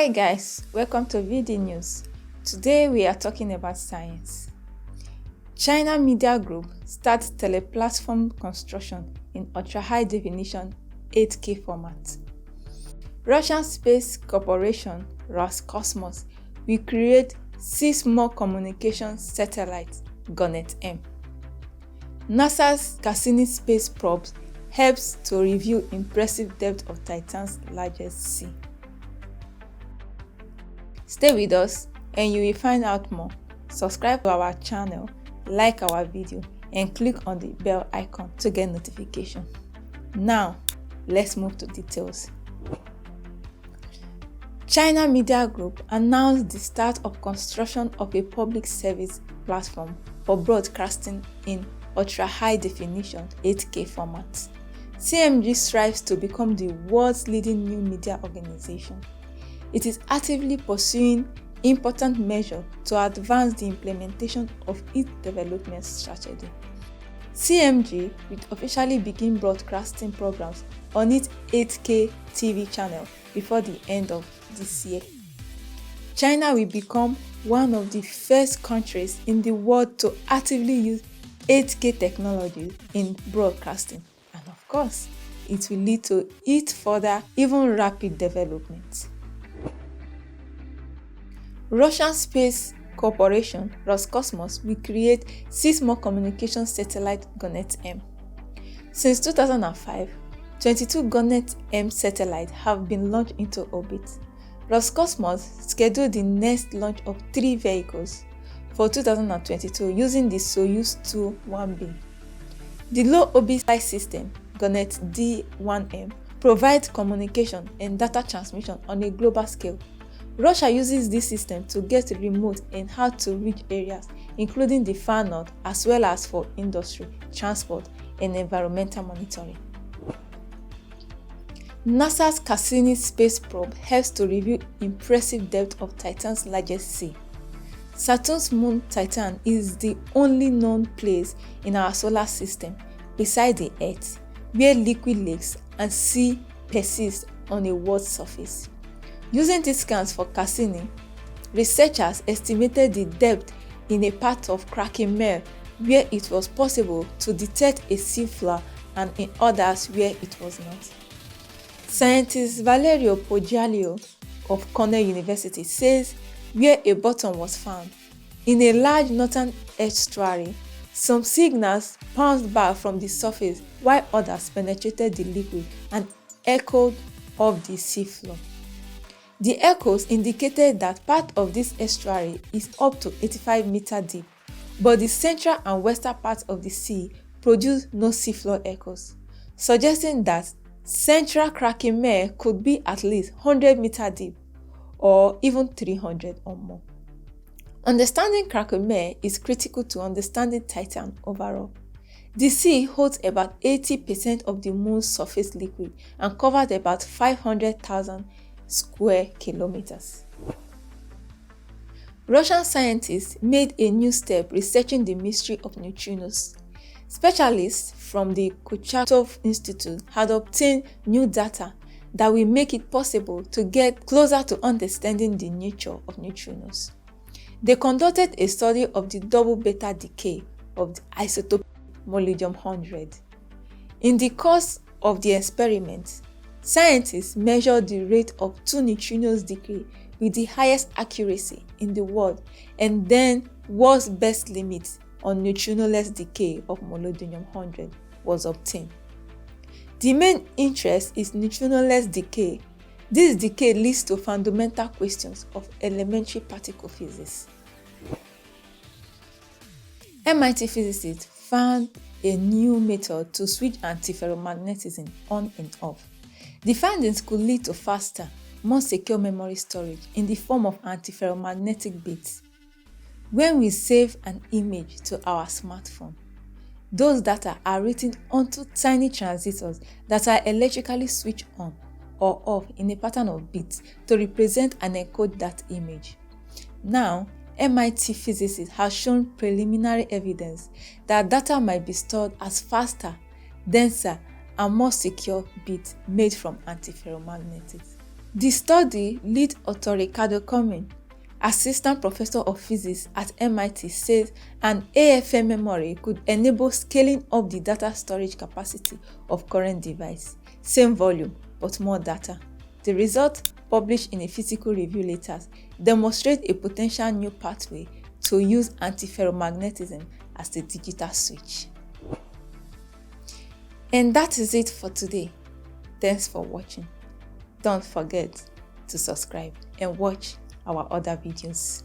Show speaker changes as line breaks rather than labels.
Hi guys, welcome to VDNEWS. Today we are talking about science. China Media Group starts teleplatform construction in ultra-high definition 8K format. Russian Space Corporation Roscosmos will create 6 more communication satellites Gonets-M. NASA's Cassini space probes helps to reveal impressive depth of Titan's largest sea. Stay with us and you will find out more. Subscribe to our channel, like our video, and click on the bell icon to get notification. Now, let's move to details. China Media Group announced the start of construction of a public service platform for broadcasting in ultra-high definition 8K format. CMG strives to become the world's leading new media organization. It is actively pursuing important measures to advance the implementation of its development strategy. CMG will officially begin broadcasting programs on its 8K TV channel before the end of this year. China will become one of the first countries in the world to actively use 8K technology in broadcasting, and of course, it will lead to its further, even rapid development. Russian Space Corporation Roscosmos will create 6 more communication satellites Gonets-M. Since 2005, 22 Gonets-M satellites have been launched into orbit. Roscosmos scheduled the next launch of 3 vehicles for 2022 using the Soyuz 2-1B. The low-orbit flight system, Gonets-D1M, provides communication and data transmission on a global scale. Russia uses this system to get remote and hard-to-reach areas, including the far north, as well as for industry, transport, and environmental monitoring. NASA's Cassini space probe helps to reveal impressive depth of Titan's largest sea. Saturn's moon Titan is the only known place in our solar system, beside the Earth, where liquid lakes and sea persist on a world's surface. Using these scans for Cassini, researchers estimated the depth in a part of Roscosmos where it was possible to detect a seafloor and in others where it was not. Scientist Valerio Poggialio of Cornell University says where a bottom was found, in a large northern estuary, some signals bounced back from the surface while others penetrated the liquid and echoed off the seafloor. The echoes indicated that part of this estuary is up to 85 meters deep, but the central and western parts of the sea produce no seafloor echoes, suggesting that central Roscosmos could be at least 100 meters deep, or even 300 or more. Understanding Roscosmos is critical to understanding Titan overall. The sea holds about 80% of the moon's surface liquid and covers about 500,000 square kilometers. Russian scientists made a new step researching the mystery of neutrinos. Specialists from the Kurchatov Institute had obtained new data that will make it possible to get closer to understanding the nature of neutrinos. They conducted a study of the double beta decay of the isotope molybdenum-100. In the course of the experiment, scientists measured the rate of 2 neutrinos decay with the highest accuracy in the world, and then world's best limit on neutrinoless decay of molybdenum-100 was obtained. The main interest is neutrinoless decay. This decay leads to fundamental questions of elementary particle physics. MIT physicists found a new method to switch antiferromagnetism on and off. The findings could lead to faster, more secure memory storage in the form of antiferromagnetic bits. When we save an image to our smartphone, those data are written onto tiny transistors that are electrically switched on or off in a pattern of bits to represent and encode that image. Now, MIT physicists have shown preliminary evidence that data might be stored as faster, denser, and more secure bits made from antiferromagnetics. The study lead author Ricardo Comín, assistant professor of physics at MIT, says an AFM memory could enable scaling up the data storage capacity of current device. Same volume, but more data. The result, published in a physical review later, demonstrate a potential new pathway to use antiferromagnetism as the digital switch. And that is it for today. Thanks for watching. Don't forget to subscribe and watch our other videos.